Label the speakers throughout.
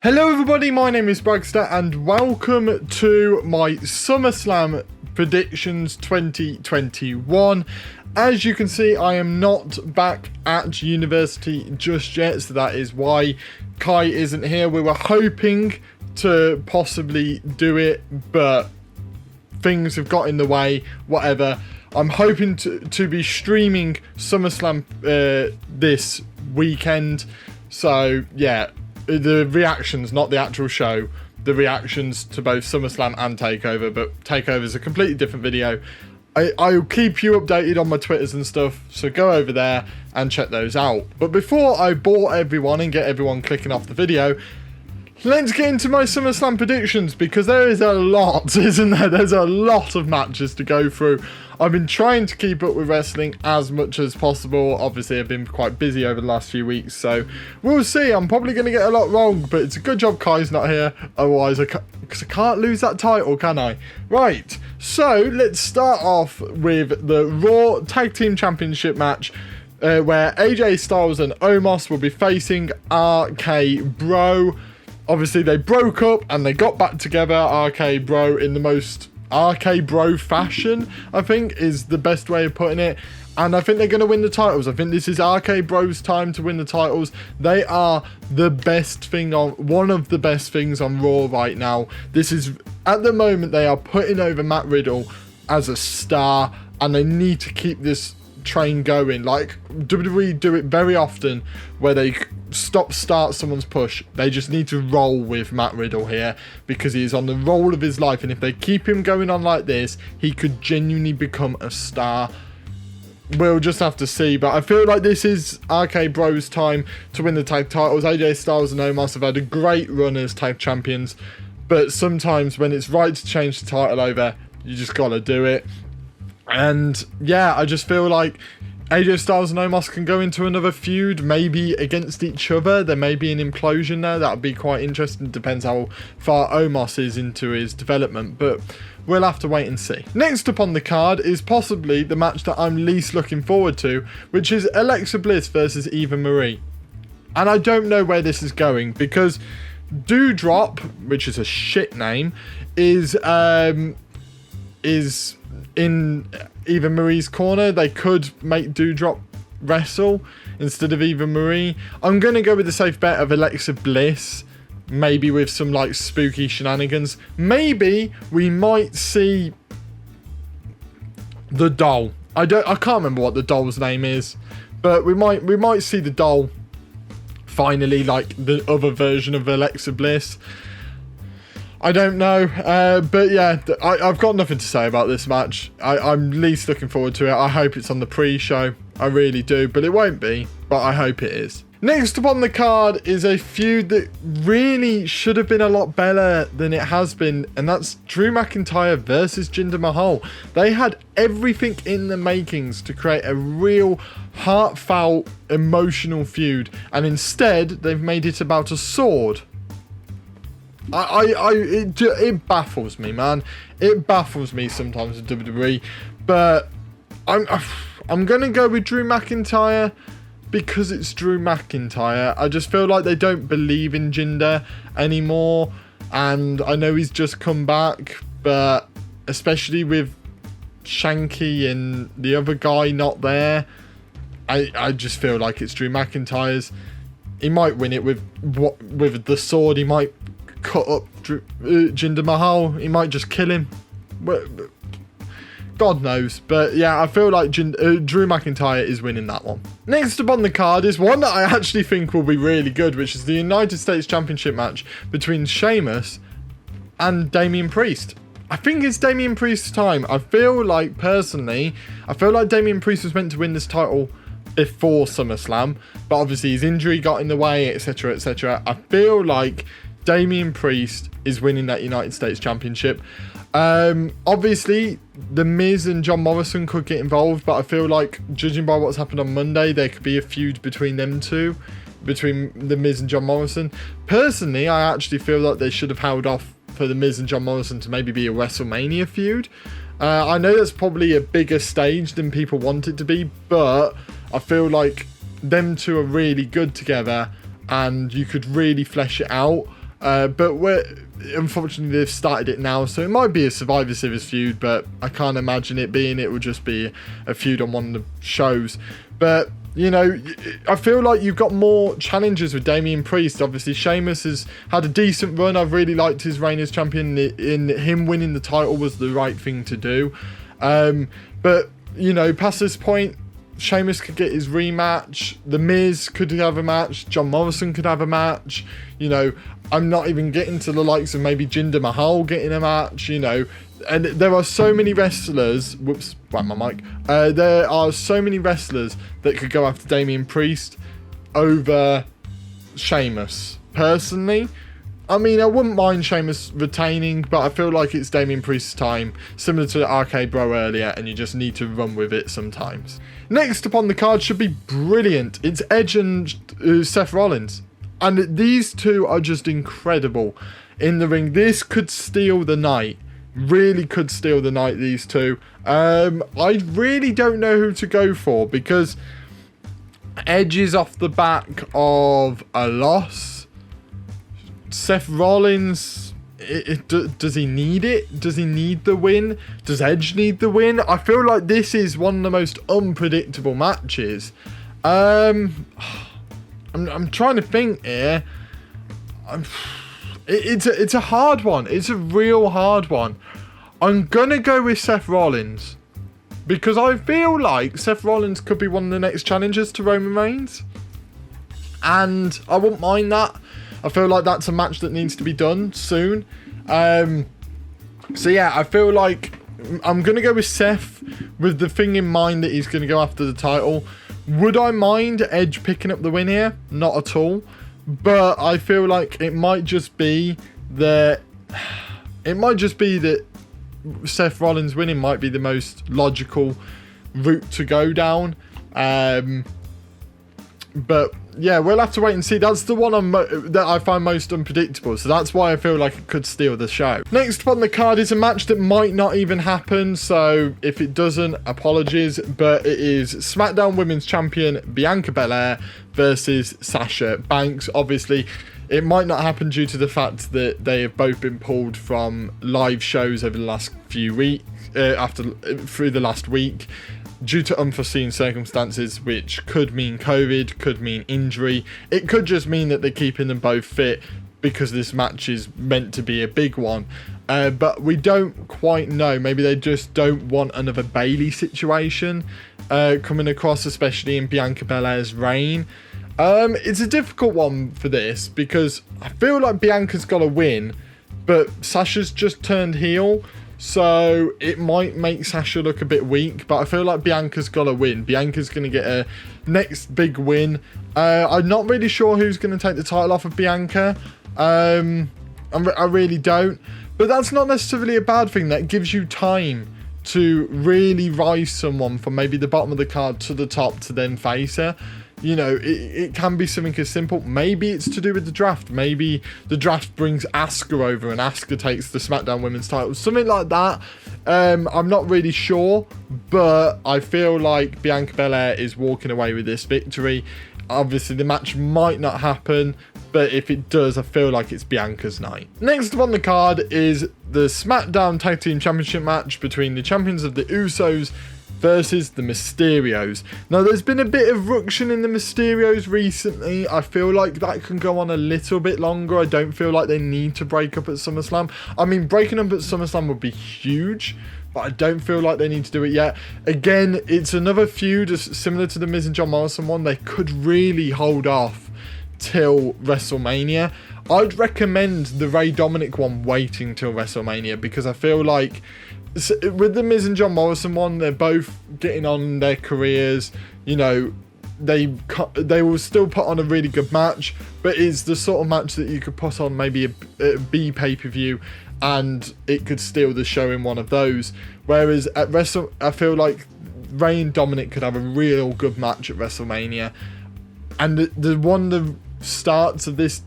Speaker 1: Hello everybody, my name is Bragster and welcome to my SummerSlam predictions 2021. As you can see, I am not back at university just yet, so that is why Kai isn't here. We were hoping to possibly do it, but things have got in the way, whatever. I'm hoping to be streaming SummerSlam this weekend, so yeah. The reactions, not the actual show, the reactions to both SummerSlam and TakeOver, but TakeOver is a completely different video. I'll keep you updated on my Twitters and stuff, so go over there and check those out. But before I bore everyone and get everyone clicking off the video, let's get into my SummerSlam predictions, because there is a lot, isn't there? There's a lot of matches to go through. I've been trying to keep up with wrestling as much as possible. Obviously, I've been quite busy over the last few weeks, so we'll see. I'm probably going to get a lot wrong, but it's a good job Kai's not here. Otherwise, because I can't lose that title, can I? Right, so let's start off with the Raw Tag Team Championship match, where AJ Styles and Omos will be facing RK Bro. Obviously, they broke up and they got back together. RK Bro in the most RK Bro fashion, I think, is the best way of putting it. And I think they're going to win the titles. I think this is RK Bro's time to win the titles. They are the best thing on, one of the best things on Raw right now. This is, at the moment, they are putting over Matt Riddle as a star, and they need to keep this train going. Like WWE do it very often, where they start someone's push. They just need to roll with Matt Riddle here, because he is on the roll of his life, and if they keep him going on like this, he could genuinely become a star. We'll just have to see, but I feel like this is RK Bro's time to win the tag titles. AJ Styles and Omos have had a great run as tag champions, but sometimes when it's right to change the title over, you just gotta do it. And yeah, I just feel like AJ Styles and Omos can go into another feud, maybe against each other. There may be an implosion there. That would be quite interesting. Depends how far Omos is into his development, but we'll have to wait and see. Next up on the card is possibly the match that I'm least looking forward to, which is Alexa Bliss versus Eva Marie. And I don't know where this is going, because Doudrop, which is a shit name, is in Eva Marie's corner. They could make Doudrop wrestle instead of Eva Marie. I'm going to go with the safe bet of Alexa Bliss, maybe with some like spooky shenanigans. Maybe we might see the doll. I can't remember what the doll's name is, but we might see the doll finally, like the other version of Alexa Bliss. I don't know, but yeah, I've got nothing to say about this match. I'm least looking forward to it. I hope it's on the pre-show. I really do, but it won't be, but I hope it is. Next up on the card is a feud that really should have been a lot better than it has been, and that's Drew McIntyre versus Jinder Mahal. They had everything in the makings to create a real heartfelt, emotional feud, and instead they've made it about a sword. It baffles me, man. It baffles me sometimes with WWE, but I'm gonna go with Drew McIntyre because it's Drew McIntyre. I just feel like they don't believe in Jinder anymore, and I know he's just come back, but especially with Shanky and the other guy not there, I just feel like it's Drew McIntyre's. He might win it with the sword. He might cut up Jinder Mahal. He might just kill him. God knows. But yeah, I feel like Drew McIntyre is winning that one. Next up on the card is one that I actually think will be really good, which is the United States Championship match between Sheamus and Damian Priest. I think it's Damian Priest's time. I feel like Damian Priest was meant to win this title before SummerSlam, but obviously his injury got in the way, etc, etc. I feel like Damian Priest is winning that United States Championship. Obviously, The Miz and John Morrison could get involved, but I feel like, judging by what's happened on Monday, there could be a feud between them two, between The Miz and John Morrison. Personally, I actually feel like they should have held off for The Miz and John Morrison to maybe be a WrestleMania feud. I know that's probably a bigger stage than people want it to be, but I feel like them two are really good together, and you could really flesh it out. Unfortunately, they've started it now, so it might be a Survivor Series feud, but I can't imagine it being. It would just be a feud on one of the shows. But, you know, I feel like you've got more challenges with Damian Priest. Obviously, Sheamus has had a decent run. I've really liked his reign as champion. In him winning the title was the right thing to do. But, you know, past this point, Sheamus could get his rematch. The Miz could have a match. John Morrison could have a match. You know, I'm not even getting to the likes of maybe Jinder Mahal getting a match, you know. And there are so many wrestlers. Whoops, whack my mic. There are so many wrestlers that could go after Damian Priest over Sheamus. Personally, I mean, I wouldn't mind Sheamus retaining, but I feel like it's Damian Priest's time, similar to the Arcade Bro earlier, and you just need to run with it sometimes. Next upon the card should be brilliant. It's Edge and Seth Rollins. And these two are just incredible in the ring. This could steal the night. Really could steal the night, these two. I really don't know who to go for, because Edge is off the back of a loss. Seth Rollins, does he need it? Does he need the win? Does Edge need the win? I feel like this is one of the most unpredictable matches. I'm trying to think here. It's a hard one. It's a real hard one. I'm going to go with Seth Rollins, because I feel like Seth Rollins could be one of the next challengers to Roman Reigns. And I wouldn't mind that. I feel like that's a match that needs to be done soon. So yeah, I feel like I'm going to go with Seth with the thing in mind that he's going to go after the title. Would I mind Edge picking up the win here? Not at all. But I feel like it might just be that Seth Rollins winning might be the most logical route to go down. But yeah, we'll have to wait and see. That's the one that I find most unpredictable, so that's why I feel like it could steal the show. Next on the card is a match that might not even happen, so if it doesn't, apologies, but it is SmackDown Women's Champion Bianca Belair versus Sasha Banks. Obviously, it might not happen due to the fact that they have both been pulled from live shows over the last few weeks, through the last week, due to unforeseen circumstances, which could mean COVID, could mean injury. It could just mean that they're keeping them both fit because this match is meant to be a big one. But we don't quite know. Maybe they just don't want another Bayley situation coming across, especially in Bianca Belair's reign. It's a difficult one for this, because I feel like Bianca's got to win, but Sasha's just turned heel. So it might make Sasha look a bit weak, but I feel like Bianca's got to win. Bianca's going to get a next big win. I'm not really sure who's going to take the title off of Bianca. I really don't. But that's not necessarily a bad thing. That gives you time to really rise someone from maybe the bottom of the card to the top to then face her. You know, it can be something as simple. Maybe it's to do with the draft. Maybe the draft brings Asuka over and Asuka takes the SmackDown Women's title. Something like that. I'm not really sure, but I feel like Bianca Belair is walking away with this victory. Obviously, the match might not happen, but if it does, I feel like it's Bianca's night. Next up on the card is the SmackDown Tag Team Championship match between the champions of the Usos versus the Mysterios. Now, there's been a bit of ruction in the Mysterios recently. I feel like that can go on a little bit longer. I don't feel like they need to break up at SummerSlam. I mean, breaking up at SummerSlam would be huge, but I don't feel like they need to do it yet. Again, it's another feud similar to the Miz and John Morrison one. They could really hold off till WrestleMania. I'd recommend the Ray Dominik one waiting till WrestleMania, because I feel like with the Miz and John Morrison one, they're both getting on in their careers. You know, they will still put on a really good match, but it's the sort of match that you could put on maybe a B pay-per-view and it could steal the show in one of those. Whereas at I feel like Ray and Dominik could have a real good match at WrestleMania. And the starts of this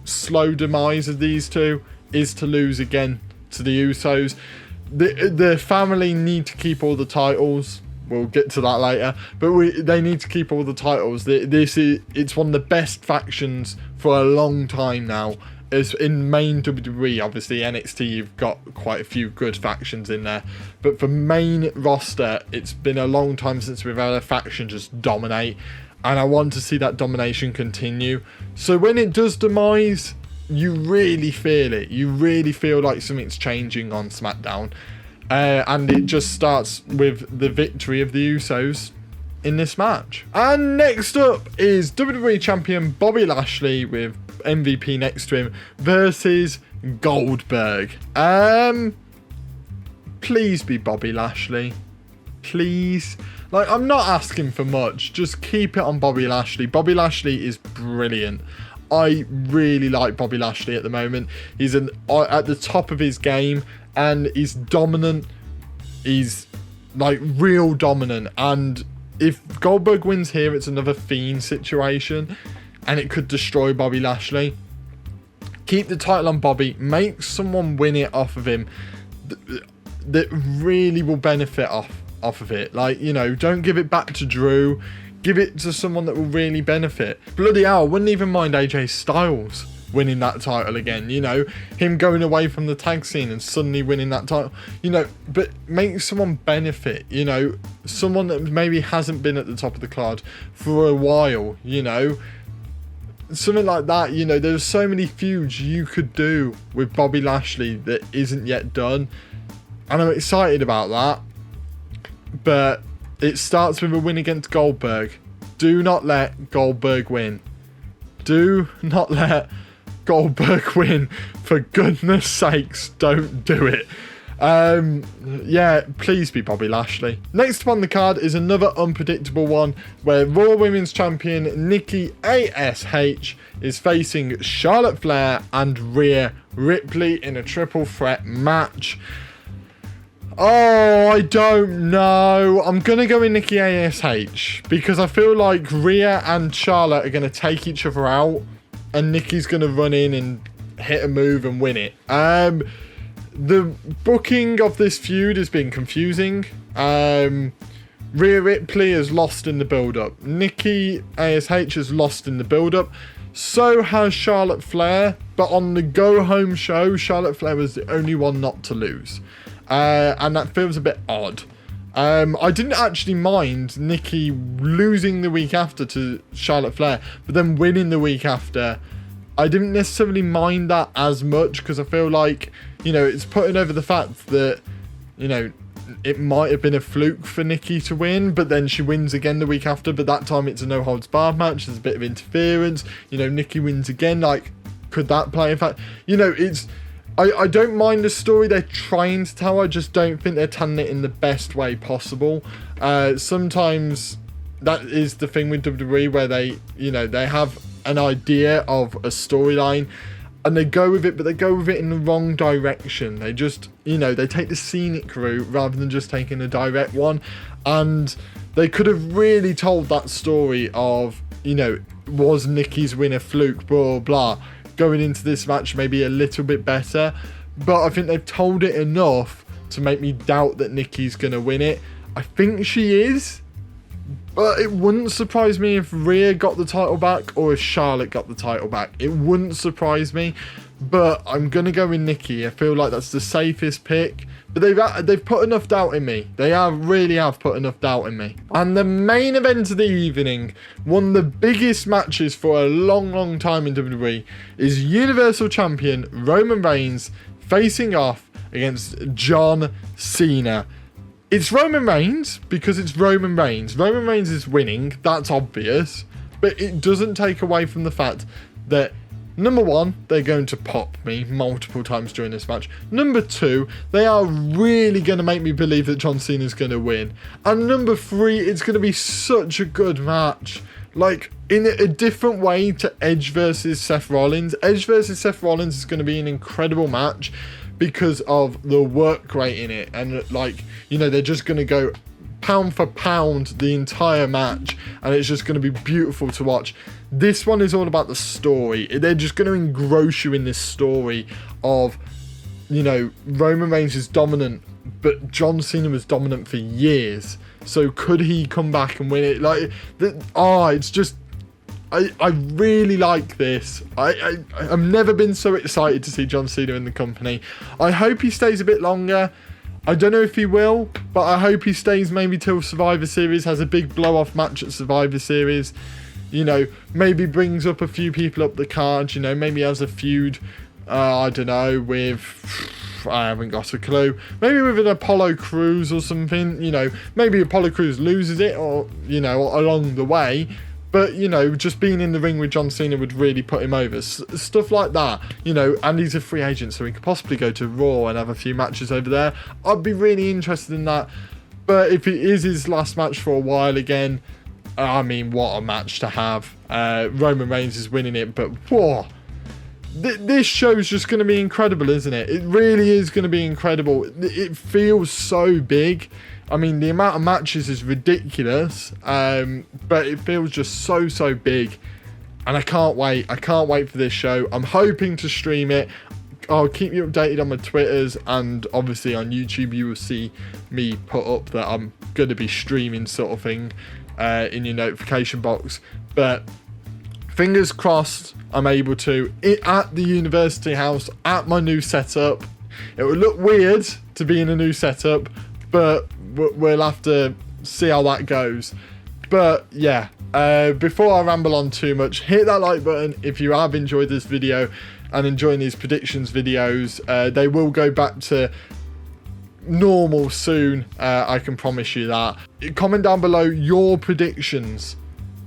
Speaker 1: slow demise of these two is to lose again to the Usos. The family need to keep all the titles. We'll get to that later, but they need to keep all the titles. It's one of the best factions for a long time now. as in main WWE, obviously NXT, you've got quite a few good factions in there. But for main roster, it's been a long time since we've had a faction just dominate. And I want to see that domination continue. So when it does demise, you really feel it. You really feel like something's changing on SmackDown. And it just starts with the victory of the Usos in this match. And next up is WWE Champion Bobby Lashley with MVP next to him versus Goldberg. Please be Bobby Lashley. Please. Like, I'm not asking for much. Just keep it on Bobby Lashley. Bobby Lashley is brilliant. I really like Bobby Lashley at the moment. He's at the top of his game, and he's dominant. He's like real dominant. And if Goldberg wins here, it's another Fiend situation, and it could destroy Bobby Lashley. Keep the title on Bobby. Make someone win it off of him that really will benefit off of it. Like, you know, don't give it back to Drew. Give it to someone that will really benefit. Bloody hell, wouldn't even mind AJ Styles winning that title again, you know, him going away from the tag scene and suddenly winning that title, you know, but make someone benefit, you know, someone that maybe hasn't been at the top of the card for a while, you know, something like that. You know, there's so many feuds you could do with Bobby Lashley that isn't yet done, and I'm excited about that. But it starts with a win against Goldberg. Do not let Goldberg win. Do not let Goldberg win. For goodness sakes, don't do it. Yeah, please be Bobby Lashley. Next up on the card is another unpredictable one where Raw Women's Champion Nikki A.S.H is facing Charlotte Flair and Rhea Ripley in a triple threat match. Oh, I don't know. I'm going to go with Nikki A.S.H because I feel like Rhea and Charlotte are going to take each other out, and Nikki's going to run in and hit a move and win it. The booking of this feud has been confusing. Rhea Ripley has lost in the build-up. Nikki A.S.H has lost in the build-up. So has Charlotte Flair. But on the go-home show, Charlotte Flair was the only one not to lose. And that feels a bit odd. I didn't actually mind Nikki losing the week after to Charlotte Flair, but then winning the week after. I didn't necessarily mind that as much because I feel like, you know, it's putting over the fact that, you know, it might have been a fluke for Nikki to win, but then she wins again the week after, but that time it's a no-holds-barred match. There's a bit of interference. You know, Nikki wins again. Like, could that play in fact? You know, it's... I don't mind the story they're trying to tell. I just don't think they're telling it in the best way possible. Sometimes that is the thing with WWE where they, you know, they have an idea of a storyline and they go with it, but they go with it in the wrong direction. They just, you know, they take the scenic route rather than just taking a direct one. And they could have really told that story of, you know, was Nikki's win a fluke, blah, blah. Going into this match maybe a little bit better, but I think they've told it enough to make me doubt that Nikki's gonna win it. I think she is, but it wouldn't surprise me if Rhea got the title back or if Charlotte got the title back. It wouldn't surprise me, but I'm gonna go with Nikki. I feel like that's the safest pick, but they've put enough doubt in me. They really have put enough doubt in me. And the main event of the evening, one of the biggest matches for a long time in WWE, is Universal Champion Roman Reigns facing off against John Cena. It's Roman Reigns because it's Roman Reigns. Roman Reigns is winning, that's obvious, but it doesn't take away from the fact that number one, they're going to pop me multiple times during this match. Number two, they are really going to make me believe that John Cena's going to win. And number three, it's going to be such a good match. Like, in a different way to Edge versus Seth Rollins. Edge versus Seth Rollins is going to be an incredible match because of the work rate in it. And, like, you know, they're just going to go pound for pound the entire match. And it's just going to be beautiful to watch. This one is all about the story. They're just going to engross you in this story of, you know, Roman Reigns is dominant, but John Cena was dominant for years. So could he come back and win it? Like, it's just I really like this. I've never been so excited to see John Cena in the company. I hope he stays a bit longer. I don't know if he will, but I hope he stays maybe till Survivor Series, has a big blow-off match at Survivor Series. You know, maybe brings up a few people up the card, you know, maybe has a feud, I don't know, with... I haven't got a clue. Maybe with an Apollo Crews or something, you know, maybe Apollo Crews loses it or, you know, along the way. But, you know, just being in the ring with John Cena would really put him over. Stuff like that, you know, and he's a free agent, so he could possibly go to Raw and have a few matches over there. I'd be really interested in that. But if it is his last match for a while again, I mean, what a match to have. Roman Reigns is winning it, but whoa. This show's just going to be incredible, isn't it? It really is going to be incredible. It feels so big. I mean, the amount of matches is ridiculous, but it feels just so big. And I can't wait. I can't wait for this show. I'm hoping to stream it. I'll keep you updated on my Twitters, and obviously on YouTube you will see me put up that I'm going to be streaming sort of thing in your notification box. But fingers crossed I'm able to, at the University House, at my new setup. It would look weird to be in a new setup, but we'll have to see how that goes. But yeah, before I ramble on too much, hit that like button if you have enjoyed this video and enjoying these predictions videos. They will go back to normal soon, I can promise you that. Comment down below your predictions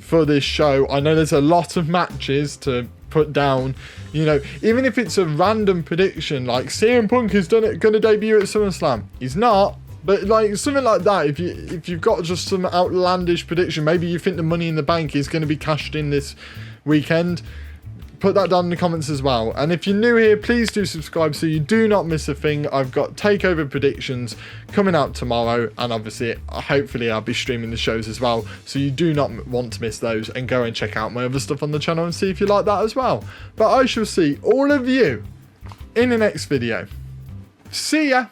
Speaker 1: for this show. I know there's a lot of matches to put down, you know, even if it's a random prediction like CM Punk is going to debut at SummerSlam. He's not, but like something like that. If you've got just some outlandish prediction, maybe you think the Money in the Bank is going to be cashed in this weekend, put that down in the comments as well. And if you're new here, please do subscribe so you do not miss a thing. I've got takeover predictions coming out tomorrow, and obviously hopefully I'll be streaming the shows as well, so you do not want to miss those. And go and check out my other stuff on the channel and see if you like that as well. But I shall see all of you in the next video. See ya.